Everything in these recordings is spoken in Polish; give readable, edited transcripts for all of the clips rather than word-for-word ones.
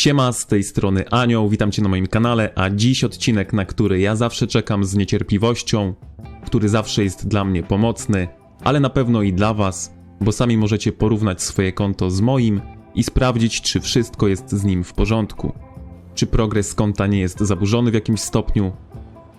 Siema, z tej strony Anioł, witam Cię na moim kanale, a dziś odcinek, na który ja zawsze czekam z niecierpliwością, który zawsze jest dla mnie pomocny, ale na pewno i dla Was, bo sami możecie porównać swoje konto z moim i sprawdzić, czy wszystko jest z nim w porządku. Czy progres konta nie jest zaburzony w jakimś stopniu.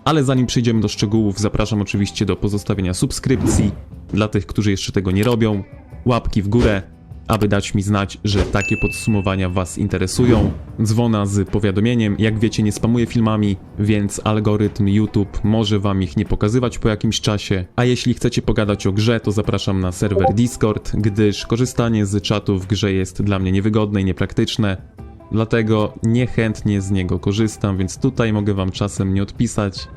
Ale zanim przejdziemy do szczegółów, zapraszam oczywiście do pozostawienia subskrypcji dla tych, którzy jeszcze tego nie robią, łapki w górę, aby dać mi znać, że takie podsumowania Was interesują, dzwona z powiadomieniem. Jak wiecie, nie spamuję filmami, więc algorytm YouTube może Wam ich nie pokazywać po jakimś czasie, a jeśli chcecie pogadać o grze, to zapraszam na serwer Discord, gdyż korzystanie z czatu w grze jest dla mnie niewygodne i niepraktyczne, dlatego niechętnie z niego korzystam, więc tutaj mogę Wam czasem nie odpisać,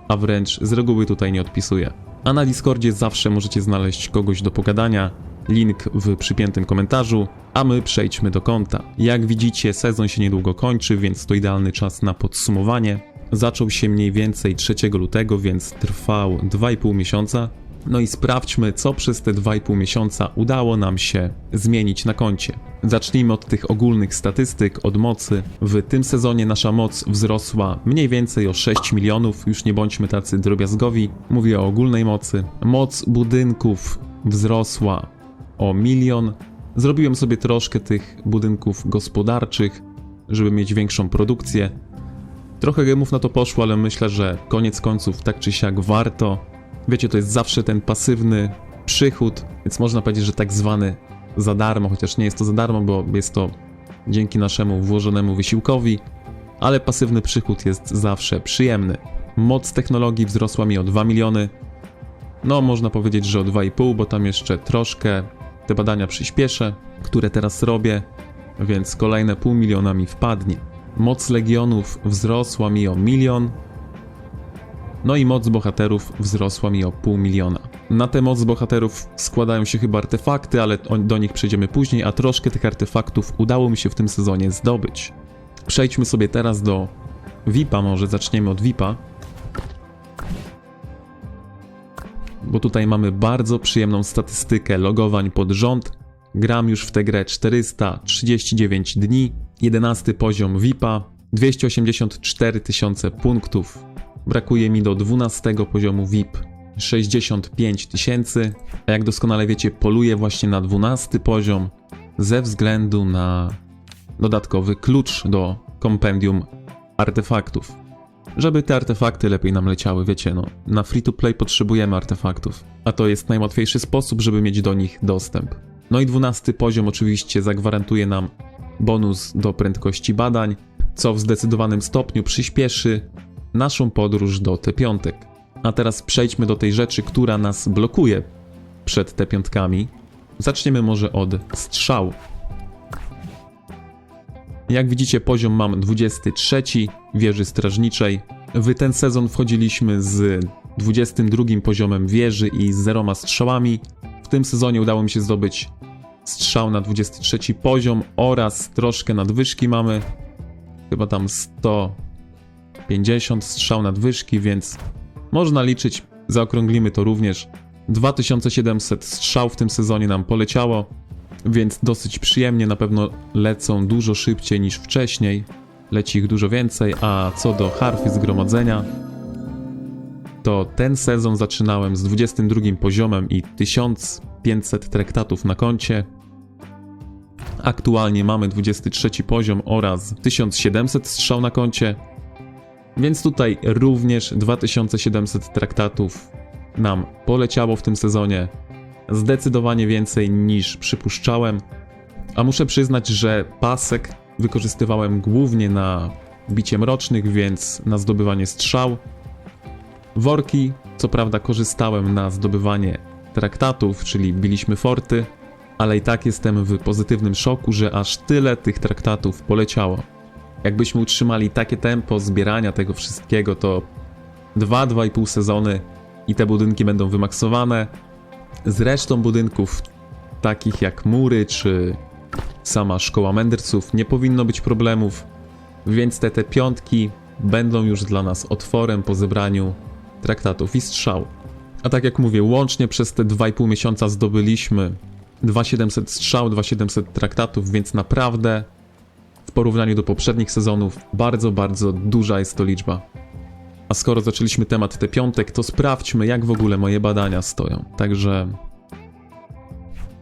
a wręcz z reguły tutaj nie odpisuję. A na Discordzie zawsze możecie znaleźć kogoś do pogadania, link w przypiętym komentarzu, a my przejdźmy do konta. Jak widzicie, sezon się niedługo kończy, więc to idealny czas na podsumowanie. Zaczął się mniej więcej 3 lutego, więc trwał 2,5 miesiąca. No i sprawdźmy, co przez te 2,5 miesiąca udało nam się zmienić na koncie. Zacznijmy od tych ogólnych statystyk, od mocy. W tym sezonie nasza moc wzrosła mniej więcej o 6 milionów, już nie bądźmy tacy drobiazgowi, mówię o ogólnej mocy. Moc budynków wzrosła o 1 milion. Zrobiłem sobie troszkę tych budynków gospodarczych, żeby mieć większą produkcję. Trochę gemów na to poszło, ale myślę, że koniec końców tak czy siak warto. Wiecie, to jest zawsze ten pasywny przychód, więc można powiedzieć, że tak zwany za darmo, chociaż nie jest to za darmo, bo jest to dzięki naszemu włożonemu wysiłkowi, ale pasywny przychód jest zawsze przyjemny. Moc technologii wzrosła mi o 2 miliony. No, można powiedzieć, że o 2,5, bo tam jeszcze troszkę te badania przyspieszę, które teraz robię, więc kolejne 0,5 miliona mi wpadnie. Moc legionów wzrosła mi o 1 milion. No i moc bohaterów wzrosła mi o 0,5 miliona. Na tę moc bohaterów składają się chyba artefakty, ale do nich przejdziemy później, a troszkę tych artefaktów udało mi się w tym sezonie zdobyć. Przejdźmy sobie teraz do VIP-a, może zaczniemy od VIP-a. Bo tutaj mamy bardzo przyjemną statystykę logowań pod rząd. Gram już w tę grę 439 dni, 11 poziom VIP-a, 284 tysiące punktów. Brakuje mi do 12 poziomu VIP 65 tysięcy, a jak doskonale wiecie, poluję właśnie na 12 poziom ze względu na dodatkowy klucz do kompendium artefaktów. Żeby te artefakty lepiej nam leciały, wiecie, no, na free to play potrzebujemy artefaktów, a to jest najłatwiejszy sposób, żeby mieć do nich dostęp. No i 12 poziom oczywiście zagwarantuje nam bonus do prędkości badań, co w zdecydowanym stopniu przyspieszy naszą podróż do T5. A teraz przejdźmy do tej rzeczy, która nas blokuje przed T5. Zaczniemy może od strzał. Jak widzicie, poziom mam 23 wieży strażniczej. W ten sezon wchodziliśmy z 22 poziomem wieży i z 0 strzałami. W tym sezonie udało mi się zdobyć strzał na 23 poziom oraz troszkę nadwyżki mamy. Chyba tam 150 strzał nadwyżki, więc można liczyć, zaokrąglimy to również. 2700 strzał w tym sezonie nam poleciało, więc dosyć przyjemnie, na pewno lecą dużo szybciej niż wcześniej. Leci ich dużo więcej, a co do harfy zgromadzenia, to ten sezon zaczynałem z 22 poziomem i 1500 traktatów na koncie. Aktualnie mamy 23 poziom oraz 1700 strzał na koncie, więc tutaj również 2700 traktatów nam poleciało w tym sezonie. Zdecydowanie więcej niż przypuszczałem, a muszę przyznać, że pasek wykorzystywałem głównie na bicie mrocznych, więc na zdobywanie strzał. Worki, co prawda, korzystałem na zdobywanie traktatów, czyli biliśmy forty, ale i tak jestem w pozytywnym szoku, że aż tyle tych traktatów poleciało. Jakbyśmy utrzymali takie tempo zbierania tego wszystkiego, to 2,5 sezony i te budynki będą wymaksowane. Z resztą budynków, takich jak mury czy sama szkoła mędrców, nie powinno być problemów, więc te T5 będą już dla nas otworem po zebraniu traktatów i strzał. A tak jak mówię, łącznie przez te 2,5 miesiąca zdobyliśmy 2700 strzał, 2700 traktatów, więc naprawdę w porównaniu do poprzednich sezonów bardzo, bardzo duża jest to liczba. A skoro zaczęliśmy temat T5, to sprawdźmy, jak w ogóle moje badania stoją. Także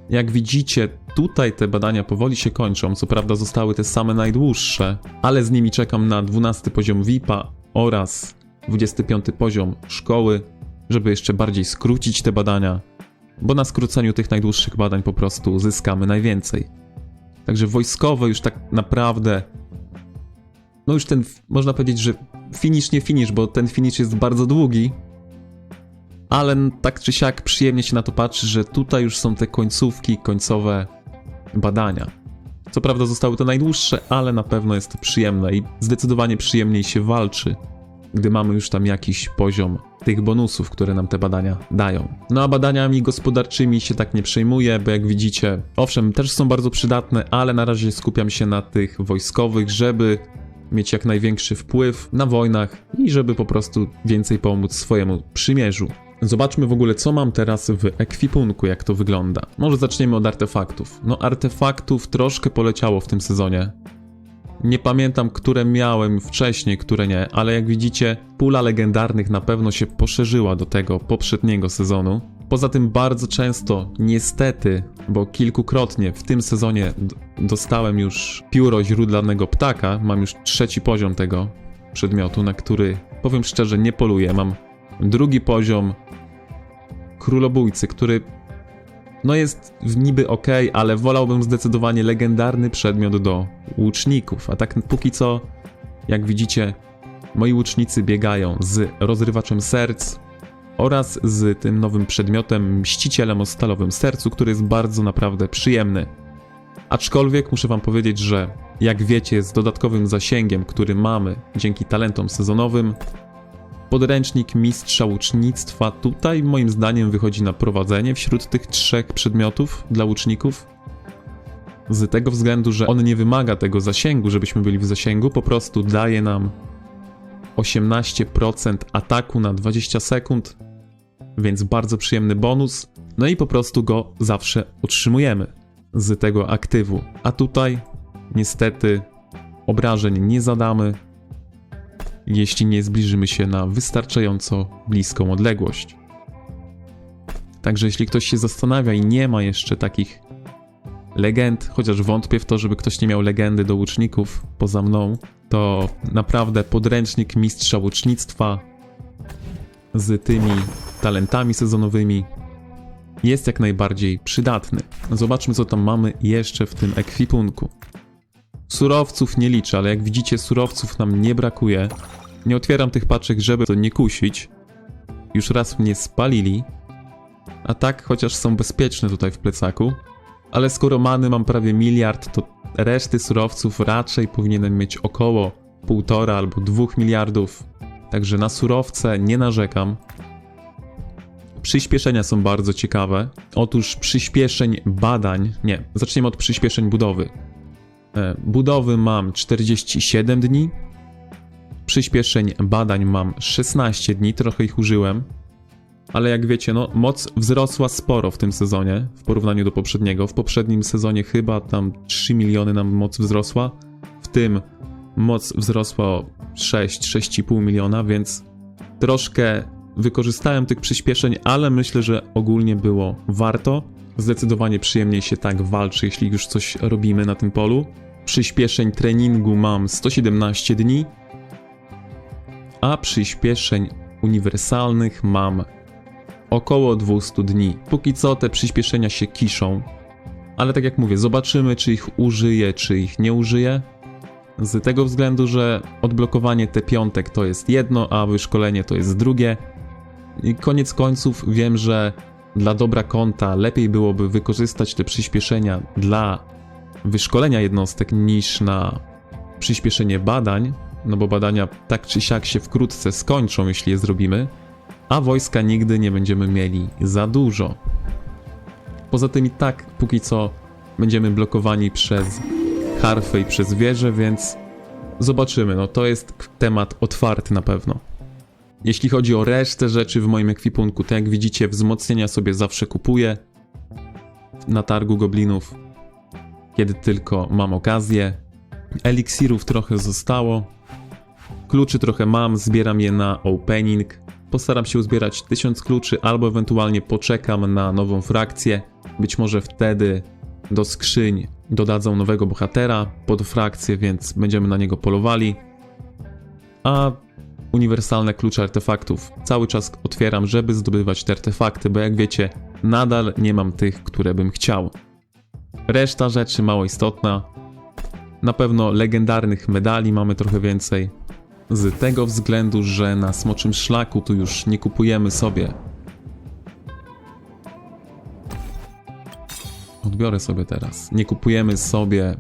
jak widzicie, tutaj te badania powoli się kończą. Co prawda zostały te same najdłuższe, ale z nimi czekam na 12 poziom VIP-a oraz 25 poziom szkoły, żeby jeszcze bardziej skrócić te badania, bo na skróceniu tych najdłuższych badań po prostu zyskamy najwięcej. Także wojskowe już tak naprawdę, no już ten, można powiedzieć, że finish nie finish, bo ten finish jest bardzo długi, ale tak czy siak przyjemnie się na to patrzy, że tutaj już są te końcówki, końcowe badania. Co prawda zostały to najdłuższe, ale na pewno jest to przyjemne i zdecydowanie przyjemniej się walczy, gdy mamy już tam jakiś poziom tych bonusów, które nam te badania dają. No a badaniami gospodarczymi się tak nie przejmuję, bo jak widzicie, owszem, też są bardzo przydatne, ale na razie skupiam się na tych wojskowych, żeby mieć jak największy wpływ na wojnach i żeby po prostu więcej pomóc swojemu przymierzu. Zobaczmy w ogóle, co mam teraz w ekwipunku, jak to wygląda. Może zaczniemy od artefaktów. No artefaktów troszkę poleciało w tym sezonie. Nie pamiętam, które miałem wcześniej, które nie, ale jak widzicie, pula legendarnych na pewno się poszerzyła do tego poprzedniego sezonu. Poza tym bardzo często, niestety, bo kilkukrotnie w tym sezonie dostałem już pióro źródlanego ptaka, mam już 3. poziom tego przedmiotu, na który, powiem szczerze, nie poluję. Mam 2. poziom królobójcy, który no jest niby ok, ale wolałbym zdecydowanie legendarny przedmiot do łuczników. A tak póki co, jak widzicie, moi łucznicy biegają z rozrywaczem serc oraz z tym nowym przedmiotem mścicielem o stalowym sercu, który jest bardzo naprawdę przyjemny. Aczkolwiek muszę wam powiedzieć, że jak wiecie, z dodatkowym zasięgiem, który mamy dzięki talentom sezonowym, podręcznik mistrza łucznictwa tutaj moim zdaniem wychodzi na prowadzenie wśród tych 3 przedmiotów dla łuczników. Z tego względu, że on nie wymaga tego zasięgu, żebyśmy byli w zasięgu, po prostu daje nam 18% ataku na 20 sekund, więc bardzo przyjemny bonus, no i po prostu go zawsze otrzymujemy z tego aktywu. A tutaj niestety obrażeń nie zadamy, jeśli nie zbliżymy się na wystarczająco bliską odległość. Także jeśli ktoś się zastanawia i nie ma jeszcze takich legend, chociaż wątpię w to, żeby ktoś nie miał legendy do łuczników poza mną, to naprawdę podręcznik mistrza łucznictwa z tymi talentami sezonowymi jest jak najbardziej przydatny. Zobaczmy, co tam mamy jeszcze w tym ekwipunku. Surowców nie liczę, ale jak widzicie, surowców nam nie brakuje. Nie otwieram tych paczek, żeby to nie kusić. Już raz mnie spalili. A tak, chociaż są bezpieczne tutaj w plecaku. Ale skoro many mam prawie 1 miliard, to reszty surowców raczej powinienem mieć około 1,5 albo 2 miliardów. Także na surowce nie narzekam. Przyspieszenia są bardzo ciekawe. Otóż przyspieszeń badań... Nie, zaczniemy od przyspieszeń budowy. Budowy mam 47 dni. Przyspieszeń badań mam 16 dni, trochę ich użyłem. Ale jak wiecie, no moc wzrosła sporo w tym sezonie w porównaniu do poprzedniego. W poprzednim sezonie chyba tam 3 miliony nam moc wzrosła. W tym moc wzrosła o 6,5 miliona, więc troszkę wykorzystałem tych przyspieszeń, ale myślę, że ogólnie było warto. Zdecydowanie przyjemniej się tak walczy, jeśli już coś robimy na tym polu. Przyspieszeń treningu mam 117 dni, a przyspieszeń uniwersalnych mam około 200 dni. Póki co te przyspieszenia się kiszą, ale tak jak mówię, zobaczymy, czy ich użyję, czy ich nie użyję. Z tego względu, że odblokowanie T5 to jest jedno, a wyszkolenie to jest drugie. I koniec końców wiem, że dla dobra konta lepiej byłoby wykorzystać te przyspieszenia dla wyszkolenia jednostek niż na przyspieszenie badań, no bo badania tak czy siak się wkrótce skończą, jeśli je zrobimy, a wojska nigdy nie będziemy mieli za dużo. Poza tym i tak póki co będziemy blokowani przez harfę i przez wieżę, więc zobaczymy, no to jest temat otwarty na pewno. Jeśli chodzi o resztę rzeczy w moim ekwipunku, to jak widzicie, wzmocnienia sobie zawsze kupuję na targu goblinów, kiedy tylko mam okazję. Eliksirów trochę zostało. Kluczy trochę mam, zbieram je na opening. Postaram się uzbierać 1000 kluczy, albo ewentualnie poczekam na nową frakcję. Być może wtedy do skrzyń dodadzą nowego bohatera pod frakcję, więc będziemy na niego polowali. A uniwersalne klucze artefaktów cały czas otwieram, żeby zdobywać te artefakty, bo jak wiecie, nadal nie mam tych, które bym chciał. Reszta rzeczy mało istotna. Na pewno legendarnych medali mamy trochę więcej. Z tego względu, że na Smoczym Szlaku tu już nie kupujemy sobie. Odbiorę sobie teraz. Nie kupujemy sobie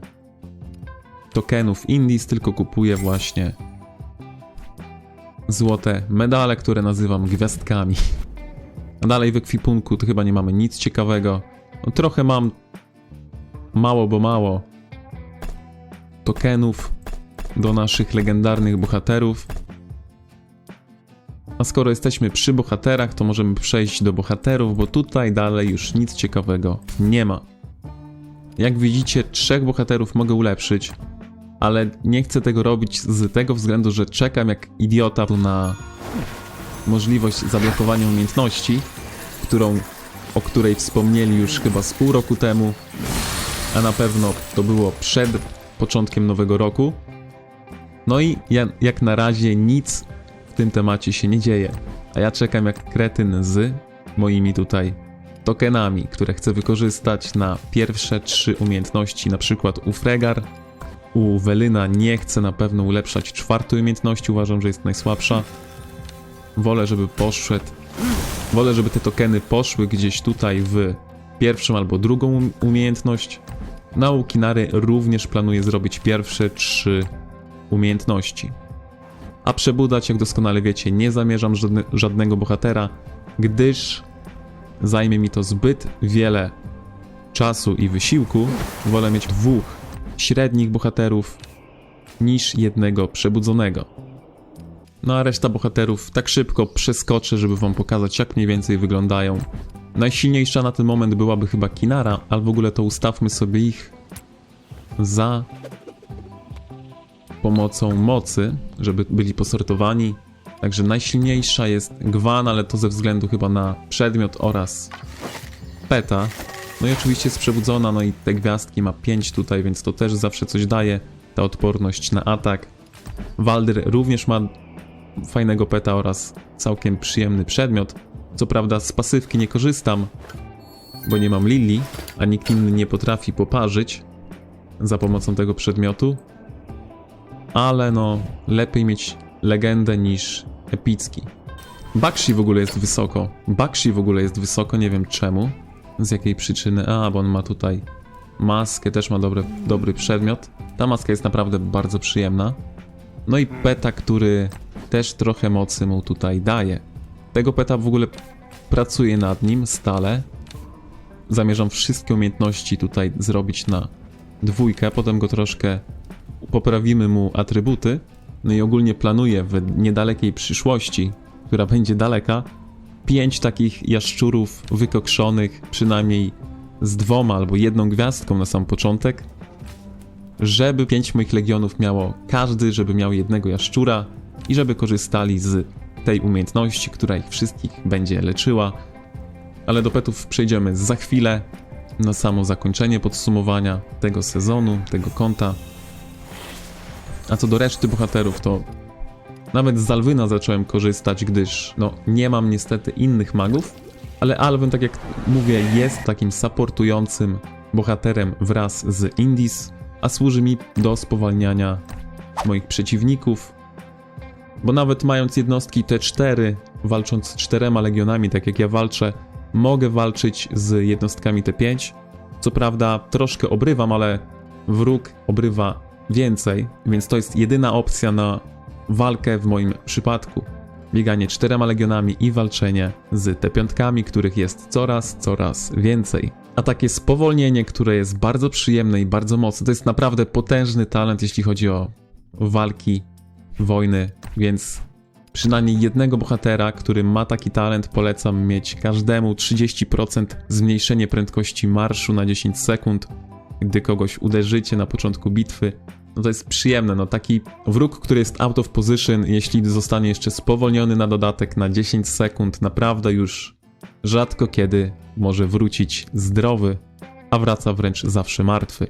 tokenów Indies, tylko kupuję właśnie złote medale, które nazywam gwiazdkami. A dalej w ekwipunku to chyba nie mamy nic ciekawego. No, trochę mam mało, bo mało tokenów do naszych legendarnych bohaterów. A skoro jesteśmy przy bohaterach, to możemy przejść do bohaterów, bo tutaj dalej już nic ciekawego nie ma. Jak widzicie, 3 bohaterów mogę ulepszyć, ale nie chcę tego robić z tego względu, że czekam jak idiota tu na możliwość zablokowania umiejętności, o której wspomnieli już chyba z pół roku temu, a na pewno to było przed początkiem nowego roku. No i jak na razie nic w tym temacie się nie dzieje, a ja czekam jak kretyn z moimi tutaj tokenami, które chcę wykorzystać na pierwsze 3 umiejętności, na przykład u Fregar. U Welyna nie chcę na pewno ulepszać 4. umiejętności, uważam, że jest najsłabsza. Wolę, żeby te tokeny poszły gdzieś tutaj w 1. albo 2. umiejętność. Na u Kinary również planuję zrobić pierwsze 3 umiejętności. A przebudzać, jak doskonale wiecie, nie zamierzam żadnego bohatera, gdyż zajmie mi to zbyt wiele czasu i wysiłku. Wolę mieć 2 średnich bohaterów niż 1 przebudzonego. No a reszta bohaterów tak szybko przeskoczę, żeby wam pokazać, jak mniej więcej wyglądają. Najsilniejsza na ten moment byłaby chyba Kinara, ale w ogóle to ustawmy sobie ich za pomocą mocy, żeby byli posortowani. Także najsilniejsza jest Gwan, ale to ze względu chyba na przedmiot oraz peta. No i oczywiście jest przebudzona, no i te gwiazdki ma 5 tutaj, więc to też zawsze coś daje. Ta odporność na atak. Waldyr również ma fajnego peta oraz całkiem przyjemny przedmiot. Co prawda z pasywki nie korzystam, bo nie mam Lilii, a nikt inny nie potrafi poparzyć za pomocą tego przedmiotu. Ale no, lepiej mieć legendę niż epicki. Bakshi w ogóle jest wysoko. Nie wiem czemu, z jakiej przyczyny. A, bo on ma tutaj maskę, też ma dobry przedmiot. Ta maska jest naprawdę bardzo przyjemna. No i peta, który też trochę mocy mu tutaj daje. Tego peta w ogóle pracuję nad nim stale. Zamierzam wszystkie umiejętności tutaj zrobić na 2, potem go troszkę poprawimy mu atrybuty. No i ogólnie planuję w niedalekiej przyszłości, która będzie daleka, 5 takich jaszczurów wykokszonych, przynajmniej z 2 albo 1 gwiazdką na sam początek, żeby 5 moich legionów miało każdy, żeby miał 1 jaszczura i żeby korzystali z tej umiejętności, która ich wszystkich będzie leczyła. Ale do petów przejdziemy za chwilę, na samo zakończenie podsumowania tego sezonu, tego konta. A co do reszty bohaterów, to nawet z Alwyna zacząłem korzystać, gdyż no, nie mam niestety innych magów, ale Alwyn, tak jak mówię, jest takim supportującym bohaterem wraz z Indies, a służy mi do spowalniania moich przeciwników, bo nawet mając jednostki T4, walcząc z 4 legionami, tak jak ja walczę, mogę walczyć z jednostkami T5. Co prawda troszkę obrywam, ale wróg obrywa więcej, więc to jest jedyna opcja na walkę w moim przypadku. Bieganie 4 legionami i walczenie z T5, których jest coraz więcej. A takie spowolnienie, które jest bardzo przyjemne i bardzo mocne, to jest naprawdę potężny talent, jeśli chodzi o walki, wojny, więc przynajmniej 1 bohatera, który ma taki talent, polecam mieć każdemu. 30% zmniejszenie prędkości marszu na 10 sekund, gdy kogoś uderzycie na początku bitwy. no to jest przyjemne, no taki wróg, który jest out of position, jeśli zostanie jeszcze spowolniony na dodatek na 10 sekund, naprawdę już rzadko kiedy może wrócić zdrowy, a wraca wręcz zawsze martwy.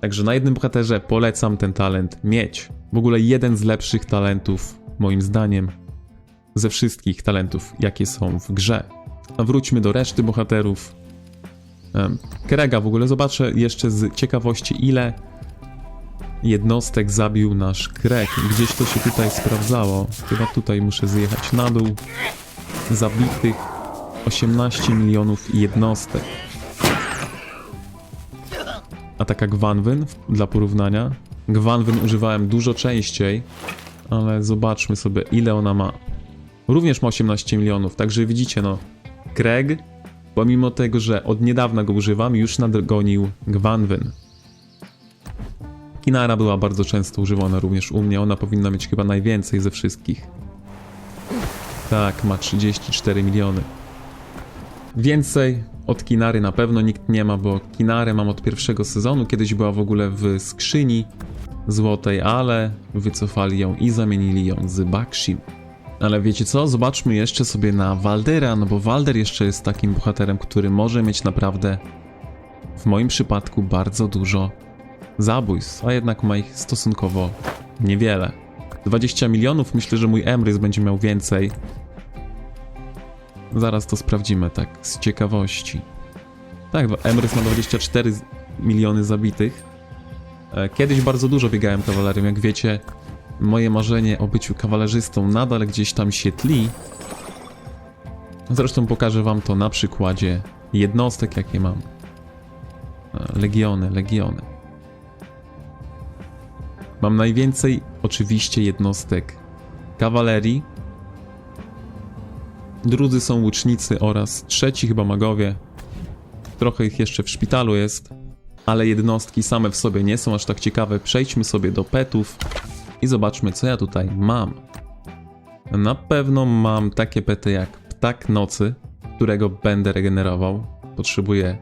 Także na jednym bohaterze polecam ten talent mieć. W ogóle jeden z lepszych talentów, moim zdaniem, ze wszystkich talentów, jakie są w grze. A wróćmy do reszty bohaterów. Kerega w ogóle zobaczę jeszcze z ciekawości, ile jednostek zabił nasz Kreg. Gdzieś to się tutaj sprawdzało. Chyba tutaj muszę zjechać na dół. Zabitych 18 milionów jednostek. A taka Gwanwyn, dla porównania. Gwanwyn używałem dużo częściej, ale zobaczmy sobie, ile ona ma. Również ma 18 milionów, także widzicie, no. Kreg, pomimo tego, że od niedawna go używam, już nadgonił Gwanwyn. Kinara była bardzo często używana również u mnie, ona powinna mieć chyba najwięcej ze wszystkich. Tak, ma 34 miliony. Więcej od Kinary na pewno nikt nie ma, bo Kinarę mam od pierwszego sezonu, kiedyś była w ogóle w skrzyni złotej, ale wycofali ją i zamienili ją z Bakshim. Ale wiecie co? Zobaczmy jeszcze sobie na Valdera, no bo Valder jeszcze jest takim bohaterem, który może mieć naprawdę, w moim przypadku, bardzo dużo zabójstw, a jednak ma ich stosunkowo niewiele. 20 milionów, myślę, że mój Emrys będzie miał więcej. Zaraz to sprawdzimy, tak z ciekawości. Tak, Emrys ma 24 miliony zabitych. Kiedyś bardzo dużo biegałem kawalerią, jak wiecie, moje marzenie o byciu kawalerzystą nadal gdzieś tam się tli. Zresztą pokażę wam to na przykładzie jednostek, jakie mam. Legiony. Mam najwięcej oczywiście jednostek kawalerii. Drudzy są łucznicy oraz trzeci chyba magowie. Trochę ich jeszcze w szpitalu jest, ale jednostki same w sobie nie są aż tak ciekawe. Przejdźmy sobie do petów i zobaczmy, co ja tutaj mam. Na pewno mam takie pety jak Ptak Nocy, którego będę regenerował. Potrzebuję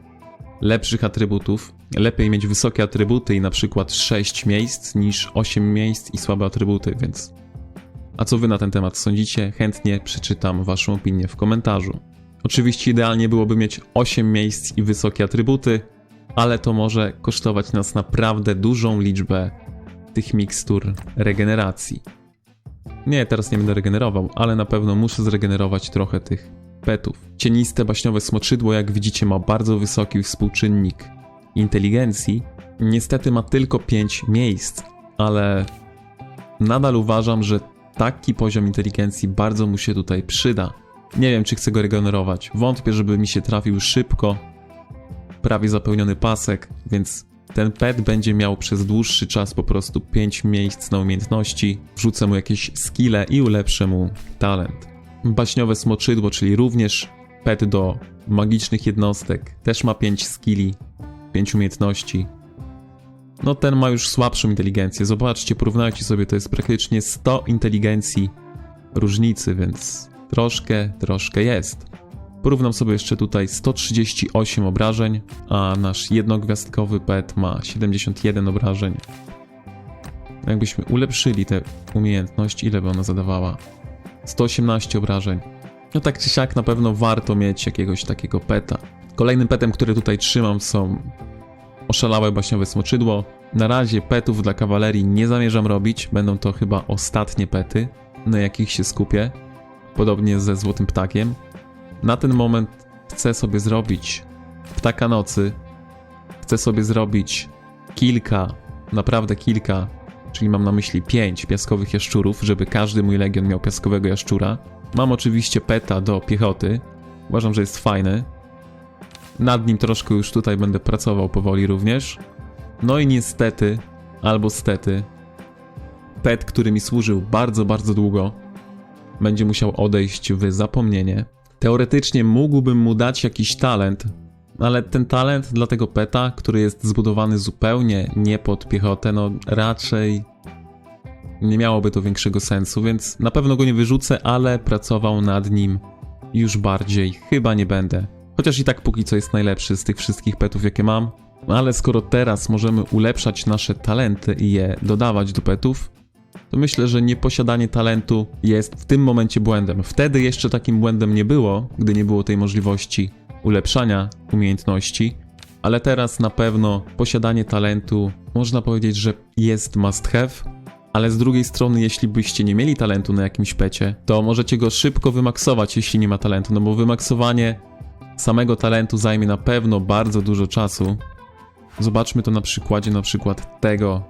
lepszych atrybutów. Lepiej mieć wysokie atrybuty i na przykład 6 miejsc niż 8 miejsc i słabe atrybuty, więc... A co wy na ten temat sądzicie? Chętnie przeczytam waszą opinię w komentarzu. Oczywiście idealnie byłoby mieć 8 miejsc i wysokie atrybuty, ale to może kosztować nas naprawdę dużą liczbę tych mikstur regeneracji. Nie, teraz nie będę regenerował, ale na pewno muszę zregenerować trochę tych petów. Cieniste baśniowe smoczydło, jak widzicie, ma bardzo wysoki współczynnik inteligencji. Niestety ma tylko 5 miejsc, ale nadal uważam, że taki poziom inteligencji bardzo mu się tutaj przyda. Nie wiem, czy chcę go regenerować. Wątpię, żeby mi się trafił szybko. Prawie zapełniony pasek, więc ten pet będzie miał przez dłuższy czas po prostu 5 miejsc na umiejętności. Wrzucę mu jakieś skille i ulepszę mu talent. Baśniowe smoczydło, czyli również pet do magicznych jednostek. Też ma 5 skilli, 5 umiejętności. No ten ma już słabszą inteligencję. Zobaczcie, porównajcie sobie, to jest praktycznie 100 inteligencji różnicy, więc troszkę jest. Porównam sobie jeszcze tutaj 138 obrażeń, a nasz jednogwiazdkowy pet ma 71 obrażeń. Jakbyśmy ulepszyli tę umiejętność, ile by ona zadawała? 118 obrażeń. No tak czy siak na pewno warto mieć jakiegoś takiego peta. Kolejnym petem, który tutaj trzymam, są oszalałe baśniowe smoczydło. Na razie petów dla kawalerii nie zamierzam robić, będą to chyba ostatnie pety, na jakich się skupię. Podobnie ze Złotym Ptakiem. Na ten moment chcę sobie zrobić Ptaka Nocy. Chcę sobie zrobić naprawdę kilka, czyli mam na myśli 5 piaskowych jaszczurów, żeby każdy mój legion miał piaskowego jaszczura. Mam oczywiście peta do piechoty. Uważam, że jest fajny. Nad nim troszkę już tutaj będę pracował powoli również. No i niestety, albo stety, pet, który mi służył bardzo długo, będzie musiał odejść w zapomnienie. Teoretycznie mógłbym mu dać jakiś talent, ale ten talent dla tego peta, który jest zbudowany zupełnie nie pod piechotę, no raczej nie miałoby to większego sensu, więc na pewno go nie wyrzucę, ale pracował nad nim już bardziej chyba nie będę. Chociaż i tak póki co jest najlepszy z tych wszystkich petów, jakie mam. Ale skoro teraz możemy ulepszać nasze talenty i je dodawać do petów, to myślę, że nieposiadanie talentu jest w tym momencie błędem. Wtedy jeszcze takim błędem nie było, gdy nie było tej możliwości ulepszania umiejętności, ale teraz na pewno posiadanie talentu można powiedzieć, że jest must have, ale z drugiej strony, jeśli byście nie mieli talentu na jakimś pecie, to możecie go szybko wymaksować, jeśli nie ma talentu, no bo wymaksowanie samego talentu zajmie na pewno bardzo dużo czasu. Zobaczmy to na przykładzie tego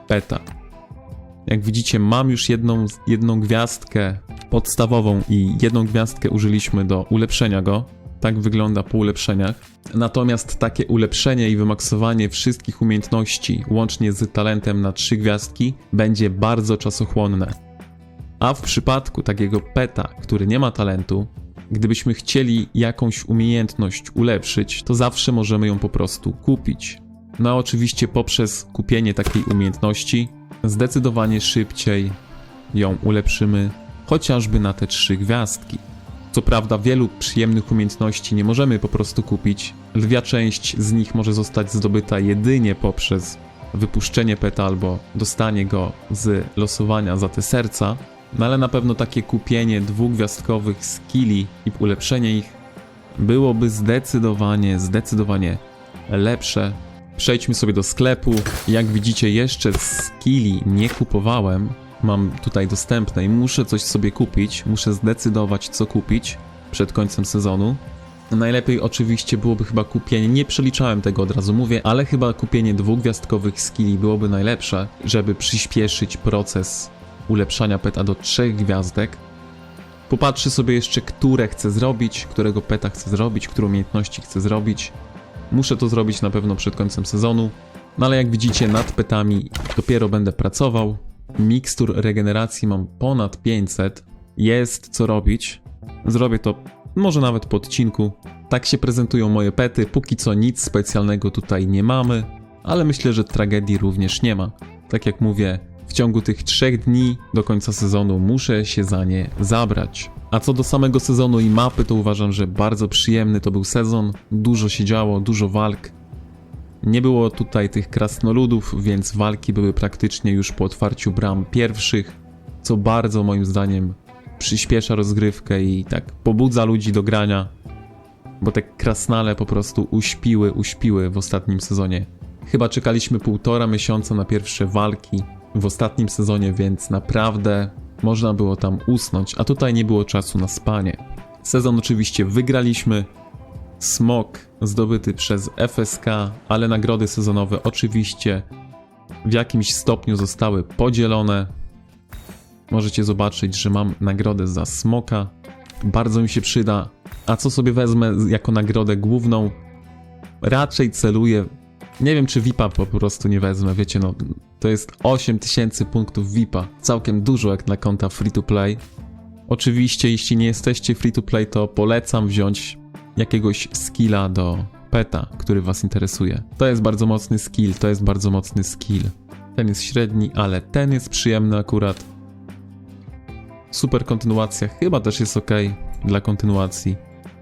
peta. Jak widzicie, mam już jedną gwiazdkę podstawową i jedną gwiazdkę użyliśmy do ulepszenia go. Tak wygląda po ulepszeniach. Natomiast takie ulepszenie i wymaksowanie wszystkich umiejętności łącznie z talentem na 3 gwiazdki będzie bardzo czasochłonne. A w przypadku takiego peta, który nie ma talentu, gdybyśmy chcieli jakąś umiejętność ulepszyć, to zawsze możemy ją po prostu kupić. No a oczywiście poprzez kupienie takiej umiejętności zdecydowanie szybciej ją ulepszymy, chociażby na te 3 gwiazdki. Co prawda wielu przyjemnych umiejętności nie możemy po prostu kupić. Lwia część z nich może zostać zdobyta jedynie poprzez wypuszczenie peta albo dostanie go z losowania za te serca. No ale na pewno takie kupienie 2-gwiazdkowych skilli i ulepszenie ich byłoby zdecydowanie lepsze. Przejdźmy sobie do sklepu. Jak widzicie, jeszcze skilli nie kupowałem. Mam tutaj dostępne i muszę coś sobie kupić. Muszę zdecydować, co kupić przed końcem sezonu. Najlepiej oczywiście byłoby chyba kupienie, nie przeliczałem tego, od razu mówię, ale chyba kupienie 2-gwiazdkowych skilli byłoby najlepsze, żeby przyspieszyć proces ulepszania peta do 3 gwiazdek. Popatrzę sobie jeszcze, które chcę zrobić, którego peta chcę zrobić, które umiejętności chcę zrobić. Muszę to zrobić na pewno przed końcem sezonu, no ale jak widzicie, nad petami dopiero będę pracował. Mikstur regeneracji mam ponad 500. Jest co robić. Zrobię to może nawet po odcinku. Tak się prezentują moje pety. Póki co nic specjalnego tutaj nie mamy, ale myślę, że tragedii również nie ma. Tak jak mówię, w ciągu tych 3 dni do końca sezonu muszę się za nie zabrać. A co do samego sezonu i mapy, to uważam, że bardzo przyjemny to był sezon. Dużo się działo, dużo walk. Nie było tutaj tych krasnoludów, więc walki były praktycznie już po otwarciu bram pierwszych, co bardzo moim zdaniem przyspiesza rozgrywkę i tak pobudza ludzi do grania, bo te krasnale po prostu uśpiły w ostatnim sezonie. Chyba czekaliśmy 1,5 miesiąca na pierwsze walki w ostatnim sezonie, więc naprawdę można było tam usnąć, a tutaj nie było czasu na spanie. Sezon oczywiście wygraliśmy. Smok zdobyty przez FSK, ale nagrody sezonowe oczywiście w jakimś stopniu zostały podzielone. Możecie zobaczyć, że mam nagrodę za smoka. Bardzo mi się przyda. A co sobie wezmę jako nagrodę główną? Raczej celuję... Nie wiem, czy VIP-a po prostu nie wezmę, wiecie, no to jest 8000 punktów VIP-a. Całkiem dużo jak na konta free-to-play. Oczywiście, jeśli nie jesteście free-to-play, to polecam wziąć jakiegoś skilla do peta, który was interesuje. To jest bardzo mocny skill, Ten jest średni, ale ten jest przyjemny akurat. Super kontynuacja chyba też jest ok dla kontynuacji.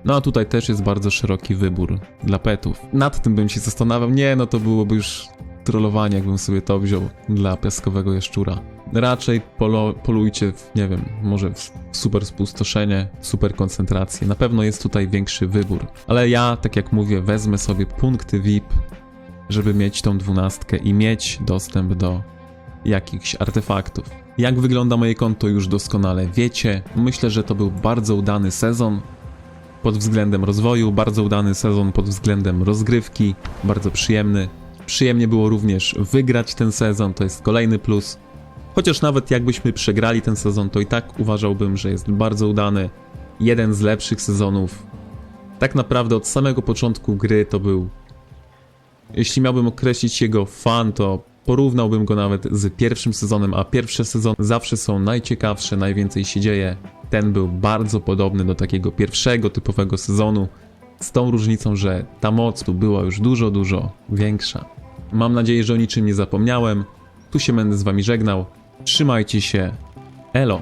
No a tutaj też jest bardzo szeroki wybór dla petów. Nad tym bym się zastanawiał. Nie, no to byłoby już trollowanie, jakbym sobie to wziął dla piaskowego jaszczura. Raczej polujcie w, nie wiem, może w super spustoszenie, super koncentrację. Na pewno jest tutaj większy wybór. Ale ja, tak jak mówię, wezmę sobie punkty VIP, żeby mieć tą 12 i mieć dostęp do jakichś artefaktów. Jak wygląda moje konto już doskonale wiecie. Myślę, że to był bardzo udany sezon pod względem rozwoju, bardzo udany sezon pod względem rozgrywki, bardzo przyjemny. Przyjemnie było również wygrać ten sezon, to jest kolejny plus. Chociaż nawet jakbyśmy przegrali ten sezon, to i tak uważałbym, że jest bardzo udany. Jeden z lepszych sezonów. Tak naprawdę od samego początku gry to był... Jeśli miałbym określić jego fan, to porównałbym go nawet z pierwszym sezonem, a pierwsze sezony zawsze są najciekawsze, najwięcej się dzieje. Ten był bardzo podobny do takiego pierwszego typowego sezonu, z tą różnicą, że ta moc tu była już dużo większa. Mam nadzieję, że o niczym nie zapomniałem. Tu się będę z wami żegnał. Trzymajcie się. Elo!